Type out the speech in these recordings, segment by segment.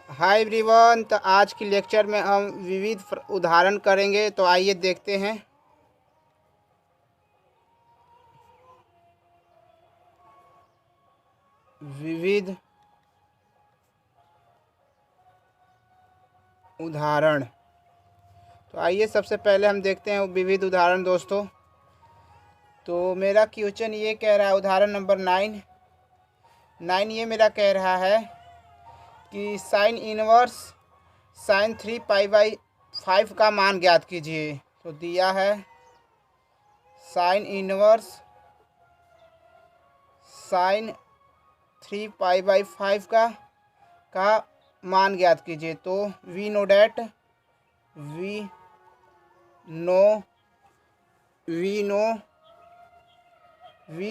Hi everyone. तो आज की लेक्चर में हम विविध उदाहरण करेंगे। तो आइए देखते हैं। विविध उदाहरण। तो आइए सबसे पहले हम देखते हैं विविध उदाहरण दोस्तों। तो मेरा क्वेश्चन ये कह रहा है, उदाहरण नंबर 9 ये मेरा कह रहा है कि साइन इनवर्स साइन 3π/5 का मान ज्ञात कीजिए। तो दिया है साइन इनवर्स साइन 3π/5 का मान ज्ञात कीजिए। तो वी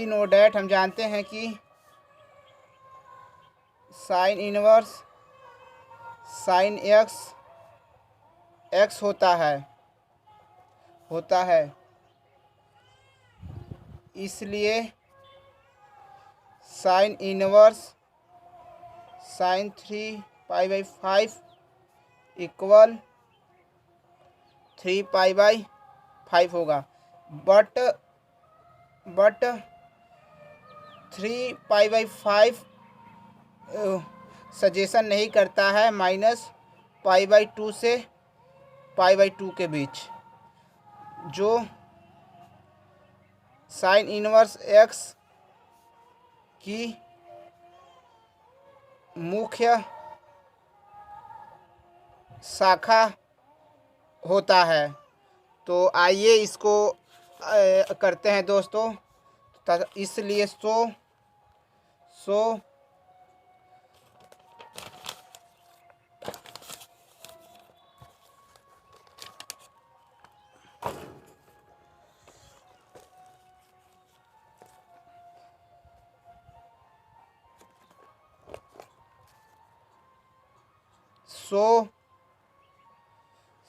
नो डैट हम जानते हैं कि साइन इनवर्स साइन एक्स होता है। इसलिए साइन इनवर्स साइन 3π/5 इक्वल 3π/5 होगा। बट 3π/5 सजेशन नहीं करता है -π/2 से π/2 के बीच। जो साइन इनवर्स एक्स की मुख्य शाखा होता है। तो आइए इसको करते हैं दोस्तों। इसलिए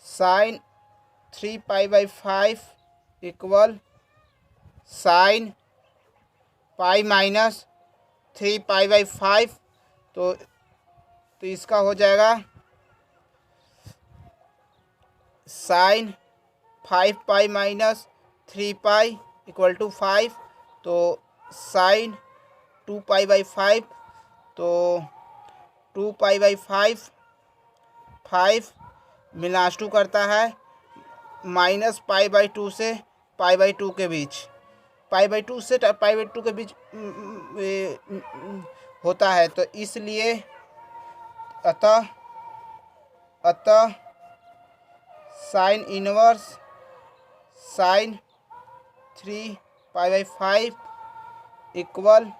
साइन 3π/5 इक्वल साइन π-3π/5। तो इसका हो जाएगा साइन 5π-3π इक्वल टू 5। तो साइन 2π/5। तो 2π/5 5 -2 करता है -π/2 से π/2 के बीच। π/2 से π/2 के बीच होता है। तो इसलिए अतः sine inverse sine 3π/5 equal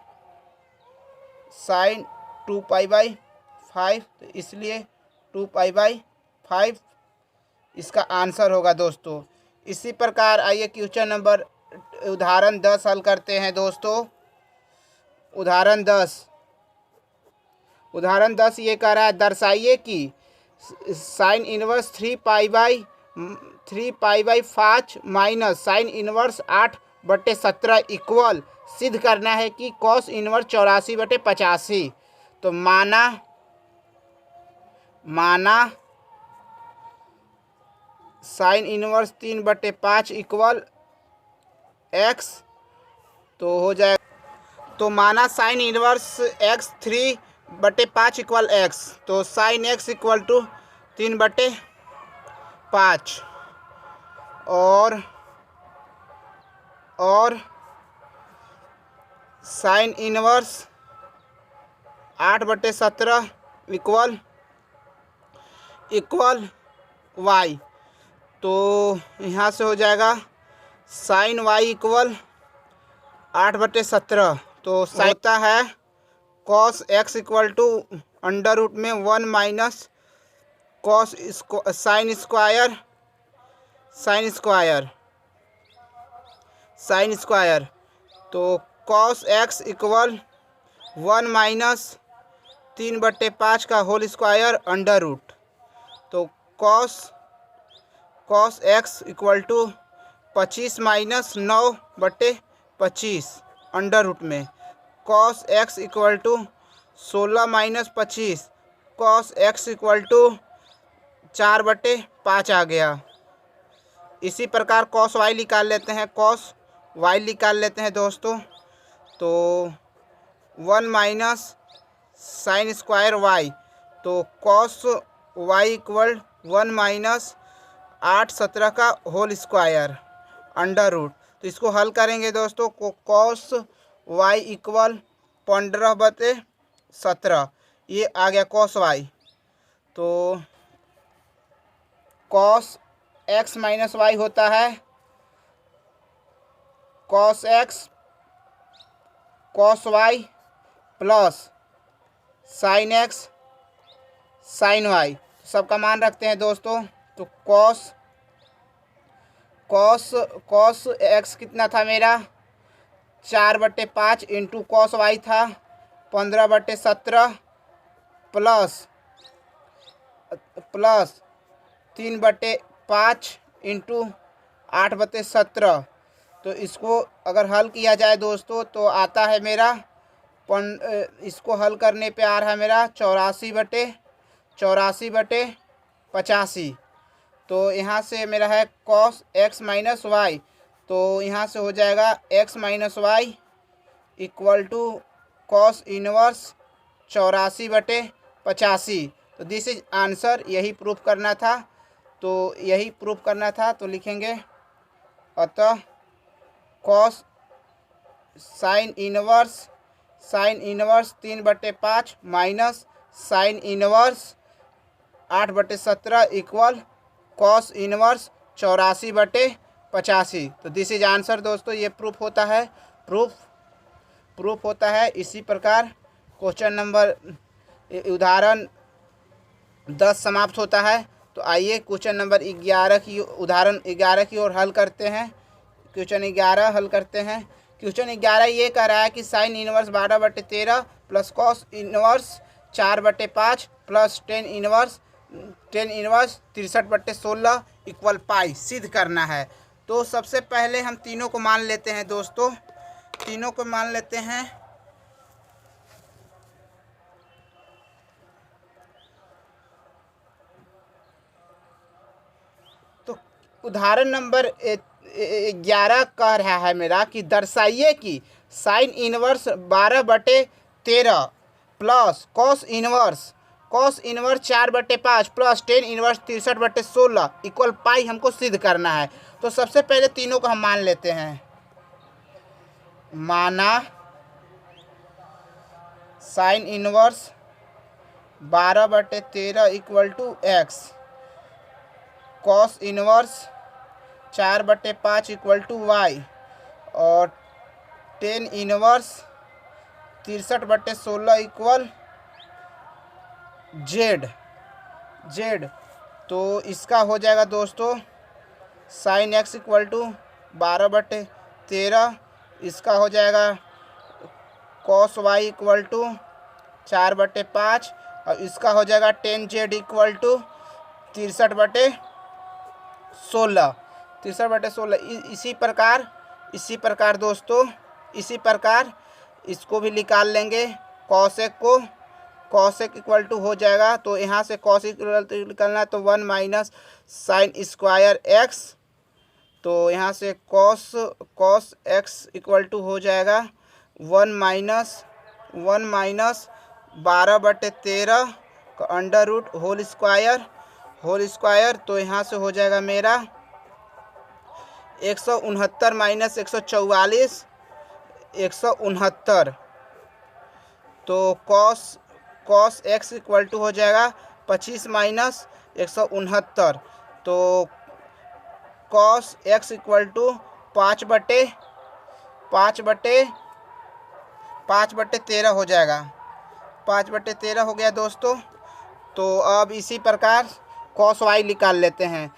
sine 2π/5। तो इसलिए 2π/5 इसका आंसर होगा दोस्तों। इसी प्रकार आइए क्वेश्चन नंबर उदाहरण 10 हल करते हैं दोस्तों। उदाहरण 10 ये कह रहा है, दर्शाइए कि sine inverse 3π/5 minus sine inverse 8/17 equal सिद्ध करना है कि कॉस इनवर्स 84/85। तो माना साइन इनवर्स 3/5 इक्वल एक्स। तो हो जाएगा, तो माना sine inverse x 3/5 equal x. तो साइन एक्स इक्वल टू 3/5 और साइन इनवर्स 8/17 इक्वल वाई। तो यहाँ से हो जाएगा साइन वाई इक्वल 8/17। तो होता है cos x equal to under root में 1 माइनस कॉस साइन स्क्वायर। तो कॉस एक्स इक्वल 1 माइनस 3/5 का होल स्क्वायर अंडर रूट। तो cos x equal to 25 minus 9/25 under root में cos x equal to 16 minus 25 cos x equal to 4/5 आ गया। इसी प्रकार cos Y निकाल लेते हैं, कॉस वाई निकाल लेते हैं दोस्तों। तो 1 माइनस साइन स्क्वायर वाई, तो कॉस वाई इक्वल 1 माइनस 8/17 का होल स्क्वायर अंडर रूट। तो इसको हल करेंगे दोस्तों, को कॉस वाई इक्वल 15/17, ये आ गया कॉस वाई। तो कॉस एक्स माइनस वाई होता है cos x cos y plus sine x sine y, सबका मान रखते हैं दोस्तों। तो कॉस एक्स कितना था मेरा, 4/5 इंटू कॉस वाई था 15/17 प्लस 3/5 इंटू 8/17। तो इसको अगर हल किया जाए दोस्तों तो आता है मेरा इसको हल करने पे आ रहा है मेरा 84/85। तो यहाँ से मेरा है कॉस एक्स माइनस वाई, तो यहाँ से हो जाएगा x minus y equal to cos inverse 84/85। तो दिस इज आंसर, यही प्रूफ करना था। तो लिखेंगे अतः cos sine inverse 3/5 minus sine inverse 8/17 equal cos inverse 84/85। तो दिस इज आंसर दोस्तों, ये प्रूफ होता है। इसी प्रकार क्वेश्चन नंबर उदाहरण 10 समाप्त होता है। तो आइए क्वेश्चन नंबर 11 की उदाहरण 11 की ओर हल करते हैं। क्वेश्चन 11 हल करते हैं। क्वेश्चन 11 ये कह रहा है कि sine inverse 12/13 plus cos inverse 4/5 plus tan inverse 63/16 equal pi सिद्ध करना है। तो सबसे पहले हम तीनों को मान लेते हैं दोस्तों, तीनों को मान लेते हैं। तो उदाहरण नंबर 11 कह रहा है मेरा कि दर्शाइए कि sine inverse 12/13 plus cos inverse 4/5 plus tan inverse 63/16 equal pi हमको सिद्ध करना है। तो सबसे पहले तीनों को हम मान लेते हैं। माना sine inverse 12/13 equal to x, cos inverse 4/5 equal to y और टेन इनवर्स 63/16 इक्वल जेड। तो इसका हो जाएगा दोस्तों साइन एक्स इक्वल टू 12/13, इसका हो जाएगा कॉस वाई इक्वल टू 4/5 और इसका हो जाएगा टेन जेड इक्वल टू 63/16। इसी प्रकार दोस्तों इसको भी निकाल लेंगे। कॉसेक इक्वल टू हो जाएगा, तो यहाँ से कॉस इक्वल टू निकलना है तो 1 माइनस साइन स्क्वायर एक्स, तो यहाँ से कॉस एक्स इक्वल टू हो जाएगा 1 माइनस 12/13 का अंडर रूट होल स्क्वायर। तो यहाँ से हो जाएगा मेरा 169 माइनस 144 169। तो कॉस एक्स इक्वल टू हो जाएगा 25 माइनस 169। तो कॉस एक्स इक्वल टू 5/13 हो जाएगा। 5/13 हो गया दोस्तों। तो अब इसी प्रकार कॉस वाई निकाल लेते हैं।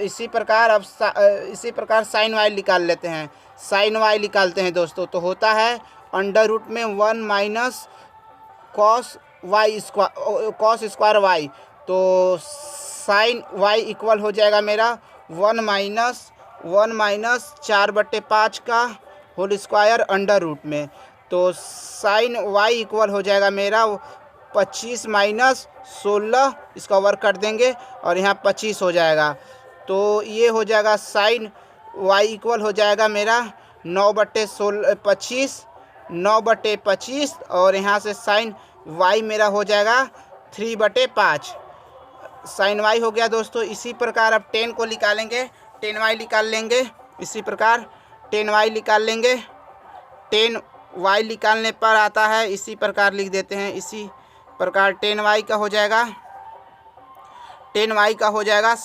इसी प्रकार साइन वाई निकाल लेते हैं। साइन वाई निकालते हैं दोस्तों, तो होता है अंडर रूट में 1 माइनस कॉस स्क्वायर वाई। तो साइन वाई इक्वल हो जाएगा मेरा 1 माइनस 4/5 का होल स्क्वायर अंडर रूट में। तो साइन वाई इक्वल हो जाएगा मेरा 25 माइनस 16, इसका वर्क कर देंगे और यहाँ 25 हो जाएगा। तो ये हो जाएगा साइन y इक्वल हो जाएगा मेरा 9/25, 9/25 और यहाँ से साइन y मेरा हो जाएगा 3/5, साइन y हो गया दोस्तों। इसी प्रकार अब 10 को निकालेंगे, 10y निकाल लेंगे। इसी प्रकार 10y निकाल लेंगे, 10y निकालने पर आता है इसी प्रकार लिख देते हैं। इसी प्रकार 10y का हो जाएगा, 10y का हो जाएगा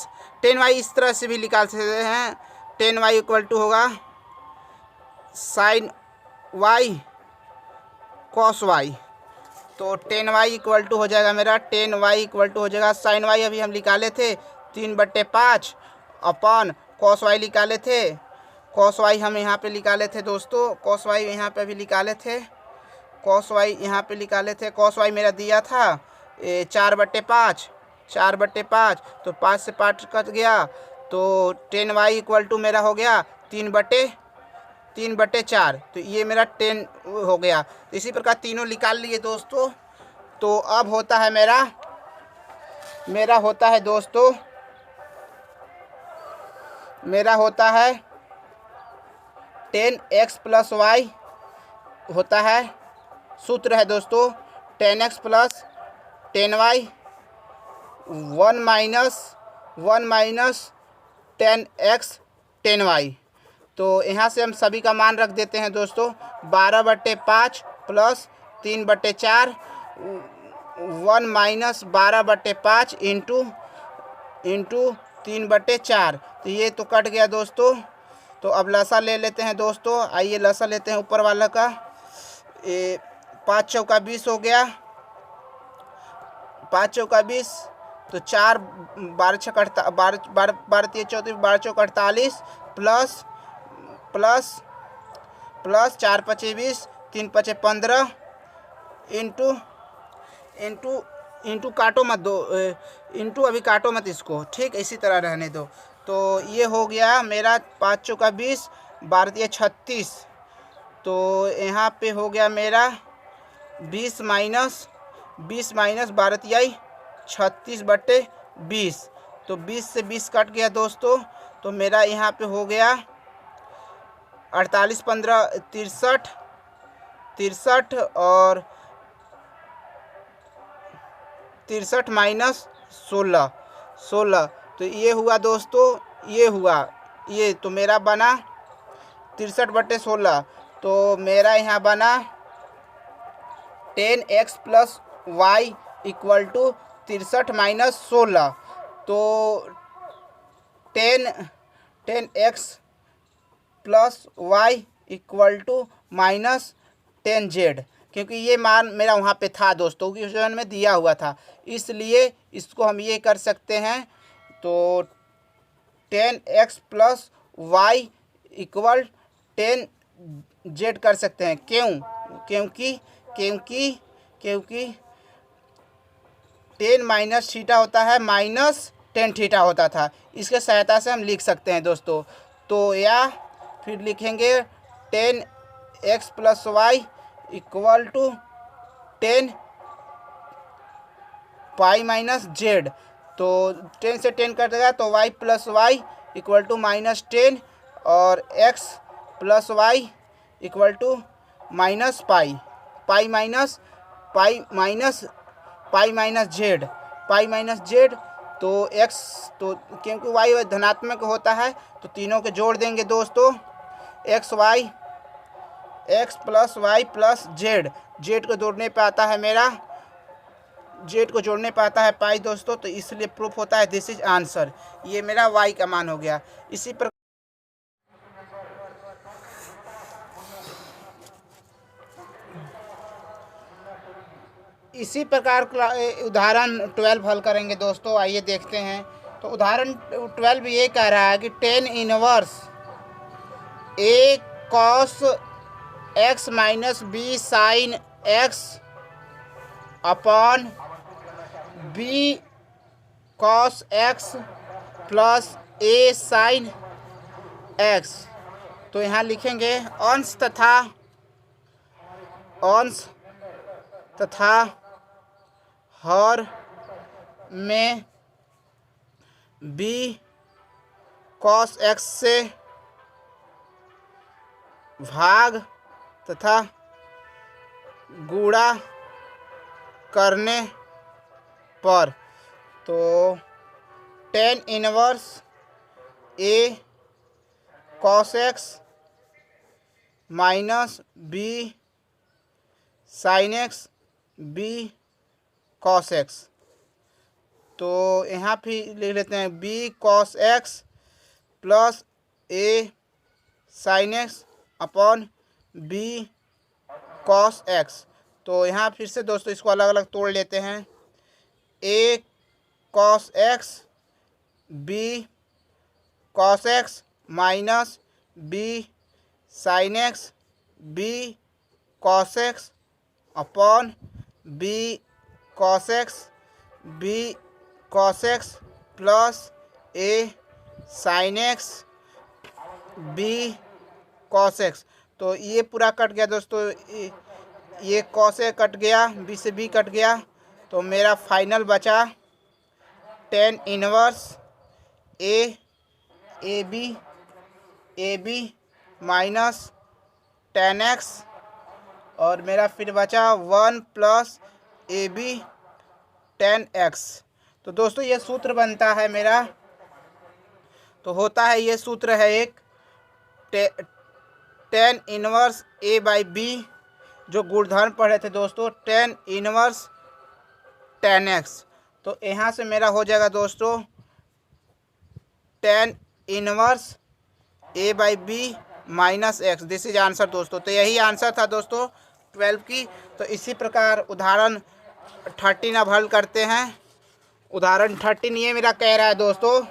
10y इस तरह से भी निकाल सकते हैं। 10y इक्वल टू होगा साइन y कॉस y। तो 10y इक्वल टू हो जाएगा मेरा, 10y इक्वल टू हो जाएगा साइन y अभी हम निकाले थे 3/5 अपॉन कॉस y निकाले थे। कॉस y हम यहाँ पे निकाले थे दोस्तों, कॉस y यहाँ पे भी निकाले थे, कॉस y यहाँ पे निकाले थे। कॉस y मेरा दिया था 4/5, 4/5 तो 5 से 5 कट गया तो 10y इक्वल टू मेरा हो गया 3/4। तो ये मेरा 10 हो गया। तो इसी प्रकार तीनों निकाल लिए दोस्तों। तो अब होता है मेरा होता है दोस्तों, मेरा होता है 10x प्लस y होता है, सूत्र है दोस्तों 10x plus 10y 1 minus 10x 10y। तो यहाँ से हम सभी का मान रख देते हैं दोस्तों, 12/5 प्लस 3/4 1 माइनस 12/5 इंटू 3/4। तो ये तो कट गया दोस्तों। तो अब लसा ले लेते हैं दोस्तों, आइए लसा लेते हैं ऊपर वाला का। 5 चौका 20 हो गया, 5 चौका 20 तो 4 12 छः 12 3 34 12 चौका 48 प्लस 4 5 20 3 5 15 इंटू काटो मत दो, इंटू अभी काटो मत इसको, ठीक इसी तरह रहने दो। तो ये हो गया मेरा 5 चौका 20 12 36। तो यहाँ पे हो गया मेरा 20 माइनस 12 36/20। तो 20 से 20 कट गया दोस्तों। तो मेरा यहाँ पे हो गया 48 15 63 और 63 माइनस 16। तो ये हुआ दोस्तों, ये हुआ ये। तो मेरा बना 63/16। तो मेरा यहाँ बना 10x plus y equal to 63 minus 16। तो 10x plus y equal to minus 10z, क्योंकि ये मान मेरा वहाँ पे था दोस्तों, क्वेश्चन में दिया हुआ था, इसलिए इसको हम ये कर सकते हैं। तो 10x plus y equal 10z कर सकते हैं। क्योंकि 10 माइनस थीटा होता है माइनस 10 थीटा होता था। इसके सहायता से हम लिख सकते हैं दोस्तों। तो या फिर लिखेंगे 10x plus y equal to 10 pi minus z. तो 10 से 10 कट गया तो y plus y equal to minus 10 और x plus y equal to minus pi minus z. तो x तो क्योंकि y धनात्मक होता है तो तीनों के जोड़ देंगे दोस्तों, x plus y plus z को जोड़ने पे आता है मेरा, जेड को जोड़ने पे आता है पाई दोस्तों। तो इसलिए प्रूफ होता है दिस इज आंसर। ये मेरा y का मान हो गया। इसी प्रकार उदाहरण 12 हल करेंगे दोस्तों। आइए देखते हैं। तो उदाहरण 12 ये कह रहा है कि 10 inverse a cos x minus b sine x upon b cos x plus a sine x। तो यहाँ लिखेंगे अंश तथा हर में बी कॉस एक्स से भाग तथा गुणा करने पर, तो tan inverse A cos x minus B sine x B cos x. तो यहाँ भी लिख लेते हैं B cos x plus A sine x upon B cos x. तो यहाँ फिर से दोस्तों इसको अलग अलग तोड़ लेते हैं। A cos x B cos x minus B sine x B cos x upon B cos x B cos x plus A sine x B cos x. तो ये पूरा कट गया दोस्तों, ये कॉस ए कट गया, B से B cut गया, तो मेरा फाइनल बचा tan inverse A B minus tan x, और मेरा फिर बचा one plus A B tan x. तो दोस्तों ये सूत्र बनता है मेरा, तो होता है ये सूत्र है एक tan inverse a by b, जो गुणधर्म पढ़े थे दोस्तों, टेन इनवर्स टेन एक्स। तो यहाँ से मेरा हो जाएगा दोस्तों tan inverse a by b minus x. This is answer दोस्तों। तो यही आंसर था दोस्तों 12 की। तो इसी प्रकार उदाहरण 13 अब हल करते हैं। उदाहरण 13 ये मेरा कह रहा है दोस्तों,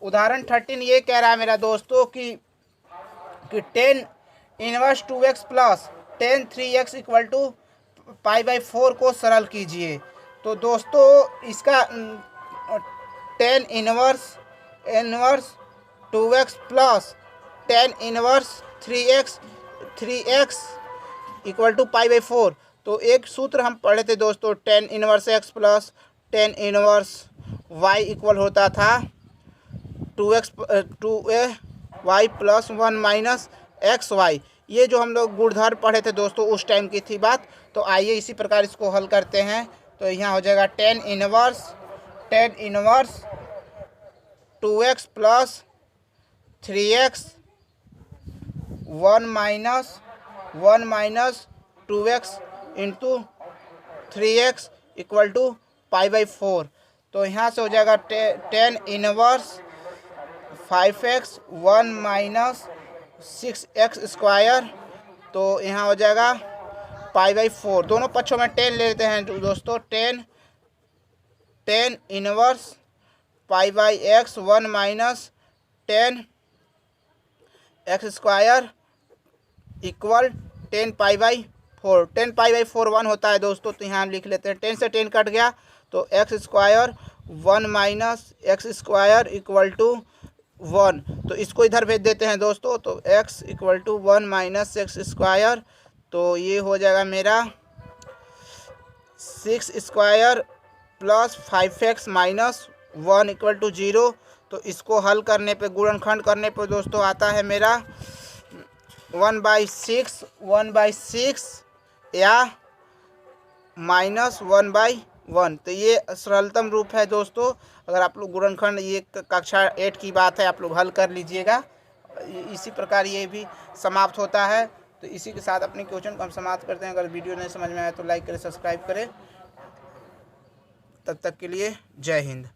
उदाहरण 13 ये कह रहा है मेरा दोस्तों कि tan inverse 2x plus tan 3x equal to pi by 4 को सरल कीजिए। तो दोस्तों इसका tan inverse 2x plus tan inverse 3x equal to pi by 4। तो एक सूत्र हम पढ़े थे दोस्तों, tan inverse x plus tan inverse y equal होता था 2y प्लस 1 माइनस xy। ये जो हम लोग गुणधर्म पढ़े थे दोस्तों उस टाइम की थी बात। तो आइए इसी प्रकार इसको हल करते हैं। तो यहाँ हो जाएगा tan inverse 2x plus 3x 1 minus 2x into 3x equal to pi by 4। तो यहाँ से हो जाएगा tan inverse 5x 1 minus 6x square. तो यहाँ हो जाएगा पाई बाई 4। दोनों पक्षों में 10 ले लेते हैं दोस्तों। Tan inverse pi by x 1 minus 10x square equal 10 pi by 4। 10 pi by 4 1 होता है दोस्तों। तो यहाँ लिख लेते हैं 10 से 10 कट गया, तो x square 1 minus x square equal to 1। तो इसको इधर भेज देते हैं दोस्तों। तो x equal to 1 minus x square, तो ये हो जाएगा मेरा 6 square plus 5x minus 1 equal to 0। तो इसको हल करने पे, गुणनखंड करने पे दोस्तों आता है मेरा 1/6 या माइनस 1/1। तो ये सरलतम रूप है दोस्तों। अगर आप लोग गुणनखंड, ये कक्षा 8 की बात है, आप लोग हल कर लीजिएगा। इसी प्रकार ये भी समाप्त होता है। तो इसी के साथ अपने क्वेश्चन को हम समाप्त करते हैं। अगर वीडियो नहीं समझ में आया तो लाइक करें, सब्सक्राइब करें। तब तक के लिए जय हिंद।